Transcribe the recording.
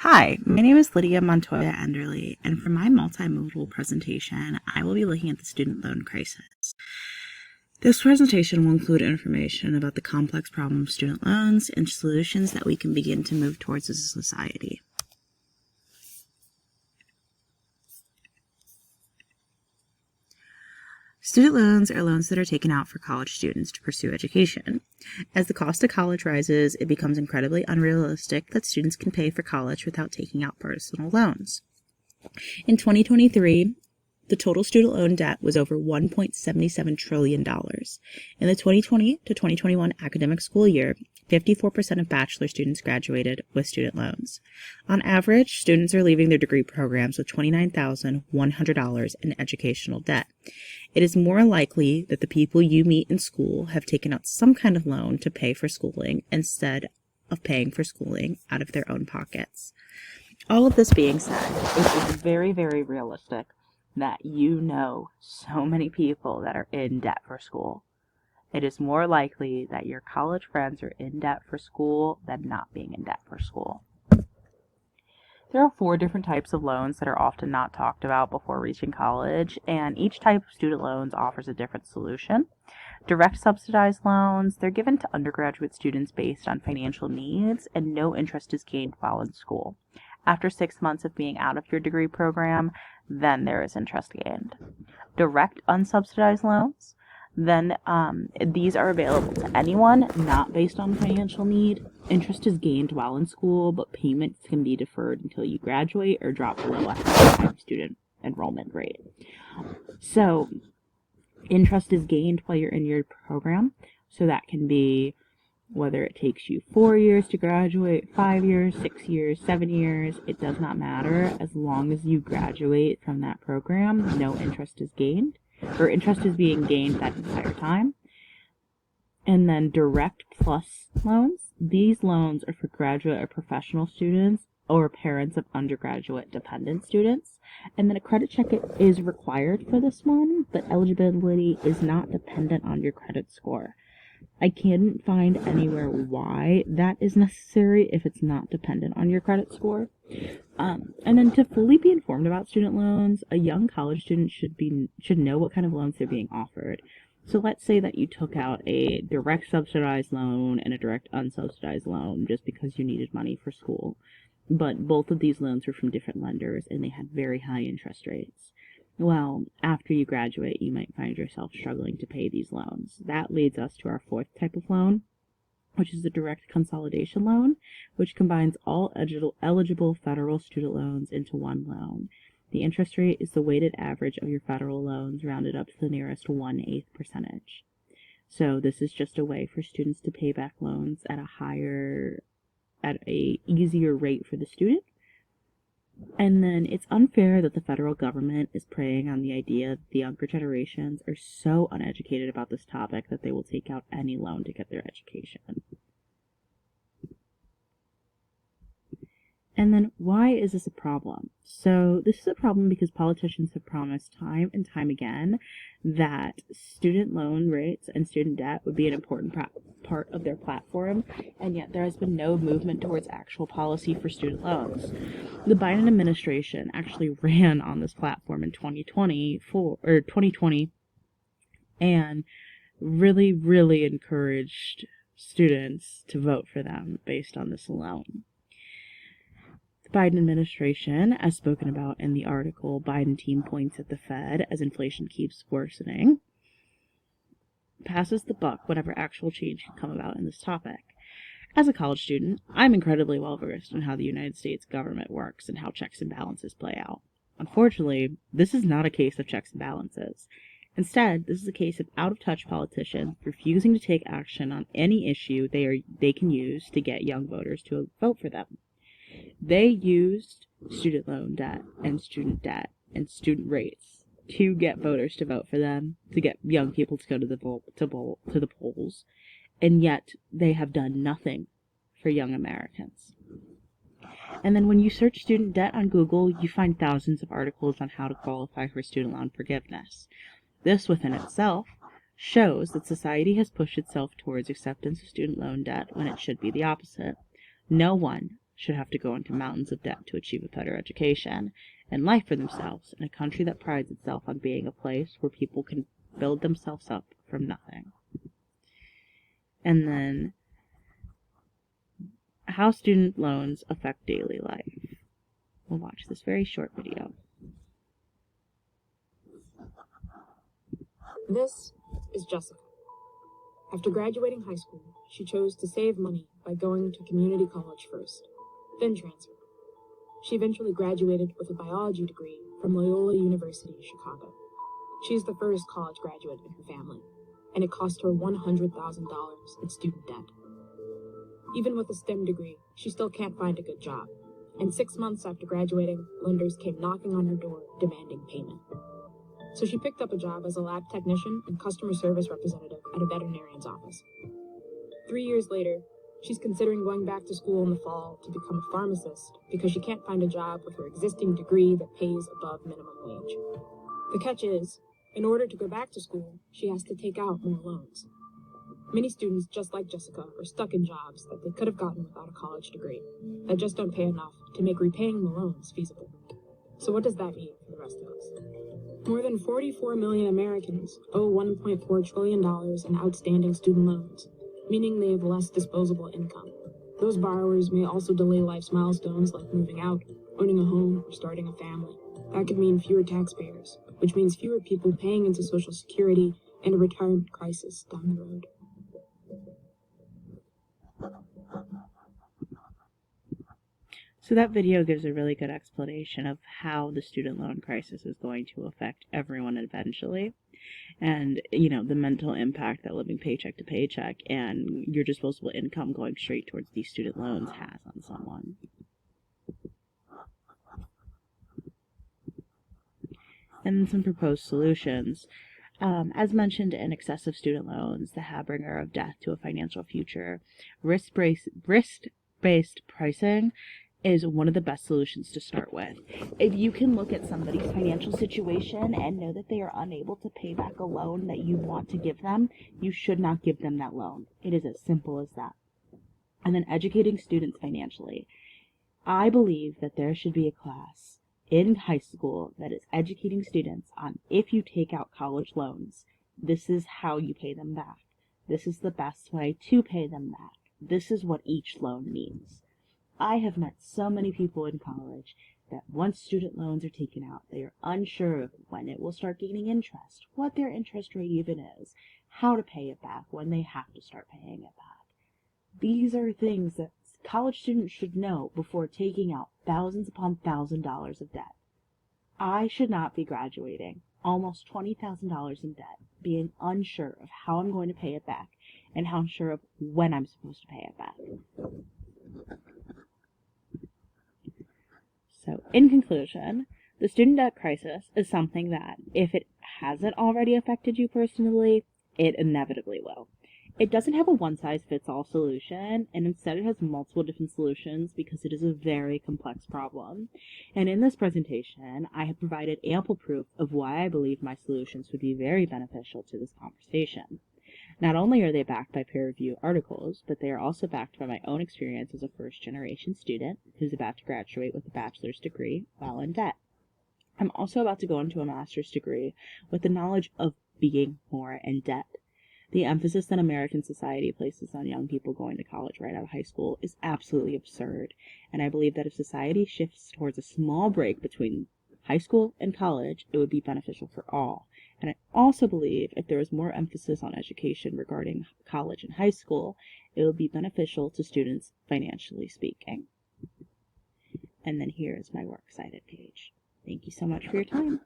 Hi, my name is Lydia Montoya-Enderle, and for my multimodal presentation, I will be looking at the student loan crisis. This presentation will include information about the complex problem of student loans and solutions that we can begin to move towards as a society. Student loans are loans that are taken out for college students to pursue education. As the cost of college rises, it becomes incredibly unrealistic that students can pay for college without taking out personal loans. In 2023, the total student loan debt was over $1.77 trillion. In the 2020 to 2021 academic school year, 54% of bachelor students graduated with student loans. On average, students are leaving their degree programs with $29,100 in educational debt. It is more likely that the people you meet in school have taken out some kind of loan to pay for schooling instead of paying for schooling out of their own pockets. All of this being said, it is very, very realistic that you know so many people that are in debt for school. It is more likely that your college friends are in debt for school than not being in debt for school. There are 4 different types of loans that are often not talked about before reaching college, and each type of student loans offers a different solution. Direct subsidized loans, they're given to undergraduate students based on financial needs, and no interest is gained while in school. After 6 months of being out of your degree program, then there is interest gained. Direct unsubsidized loans, then these are available to anyone, not based on financial need. Interest is gained while in school, but payments can be deferred until you graduate or drop below a high student enrollment rate. So interest is gained while you're in your program, so that can be whether it takes you 4 years to graduate, 5 years, 6 years, 7 years, it does not matter. As long as you graduate from that program, no interest is gained, or interest is being gained that entire time. And then direct plus loans. These loans are for graduate or professional students or parents of undergraduate dependent students. And then a credit check is required for this one, but eligibility is not dependent on your credit score. I can't find anywhere why that is necessary if it's not dependent on your credit score. And then to fully be informed about student loans, a young college student should know what kind of loans they're being offered. So let's say that you took out a direct subsidized loan and a direct unsubsidized loan just because you needed money for school. But both of these loans were from different lenders and they had very high interest rates. Well, after you graduate, you might find yourself struggling to pay these loans. That leads us to our 4th type of loan, which is the direct consolidation loan, which combines all eligible federal student loans into one loan. The interest rate is the weighted average of your federal loans rounded up to the nearest 1/8 percentage. So this is just a way for students to pay back loans at a easier rate for the student. And then it's unfair that the federal government is preying on the idea that the younger generations are so uneducated about this topic that they will take out any loan to get their education. And then why is this a problem? So this is a problem because politicians have promised time and time again that student loan rates and student debt would be an important part of their platform, and yet there has been no movement towards actual policy for student loans. The Biden administration actually ran on this platform in 2020 and really, really encouraged students to vote for them based on this alone. The Biden administration, as spoken about in the article, Biden team points at the Fed as inflation keeps worsening, passes the buck whenever actual change can come about in this topic. As a college student, I'm incredibly well versed on how the United States government works and how checks and balances play out. Unfortunately, this is not a case of checks and balances. Instead, this is a case of out-of-touch politicians refusing to take action on any issue they can use to get young voters to vote for them. They used student loan debt and student rates to get voters to vote for them, to get young people to go to the polls, and yet they have done nothing for young Americans. And then when you search student debt on Google, you find thousands of articles on how to qualify for student loan forgiveness. This within itself shows that society has pushed itself towards acceptance of student loan debt when it should be the opposite. No one should have to go into mountains of debt to achieve a better education and life for themselves in a country that prides itself on being a place where people can build themselves up from nothing. And then, how student loans affect daily life. We'll watch this very short video. This is Jessica. After graduating high school, she chose to save money by going to community college first, then transfer. She eventually graduated with a biology degree from Loyola University, Chicago. She is the first college graduate in her family, and it cost her $100,000 in student debt. Even with a STEM degree, she still can't find a good job, and 6 months after graduating, lenders came knocking on her door demanding payment. So she picked up a job as a lab technician and customer service representative at a veterinarian's office. 3 years later, she's considering going back to school in the fall to become a pharmacist because she can't find a job with her existing degree that pays above minimum wage. The catch is, in order to go back to school, she has to take out more loans. Many students, just like Jessica, are stuck in jobs that they could have gotten without a college degree, that just don't pay enough to make repaying the loans feasible. So what does that mean for the rest of us? More than 44 million Americans owe $1.4 trillion in outstanding student loans, meaning they have less disposable income. Those borrowers may also delay life's milestones like moving out, owning a home, or starting a family. That could mean fewer taxpayers, which means fewer people paying into Social Security and a retirement crisis down the road. So that video gives a really good explanation of how the student loan crisis is going to affect everyone eventually. And, you know, the mental impact that living paycheck to paycheck and your disposable income going straight towards these student loans has on someone. And some proposed solutions. As mentioned in excessive student loans, the harbinger of death to a financial future, risk-based pricing is one of the best solutions to start with. If you can look at somebody's financial situation and know that they are unable to pay back a loan that you want to give them, you should not give them that loan. It is as simple as that. And then educating students financially. I believe that there should be a class in high school that is educating students on if you take out college loans, this is how you pay them back. This is the best way to pay them back. This is what each loan means. I have met so many people in college that once student loans are taken out, they are unsure of when it will start gaining interest, what their interest rate even is, how to pay it back when they have to start paying it back. These are things that college students should know before taking out thousands upon $1,000s of debt. I should not be graduating almost $20,000 in debt, being unsure of how I'm going to pay it back and how unsure of when I'm supposed to pay it back. So, in conclusion, the student debt crisis is something that, if it hasn't already affected you personally, it inevitably will. It doesn't have a one-size-fits-all solution, and instead it has multiple different solutions because it is a very complex problem. And in this presentation, I have provided ample proof of why I believe my solutions would be very beneficial to this conversation. Not only are they backed by peer-reviewed articles, but they are also backed by my own experience as a first-generation student who's about to graduate with a bachelor's degree while in debt. I'm also about to go into a master's degree with the knowledge of being more in debt. The emphasis that American society places on young people going to college right out of high school is absolutely absurd, and I believe that if society shifts towards a small break between high school and college, it would be beneficial for all. And I also believe if there was more emphasis on education regarding college and high school, it would be beneficial to students financially speaking. And then here is my works cited page. Thank you so much for your time.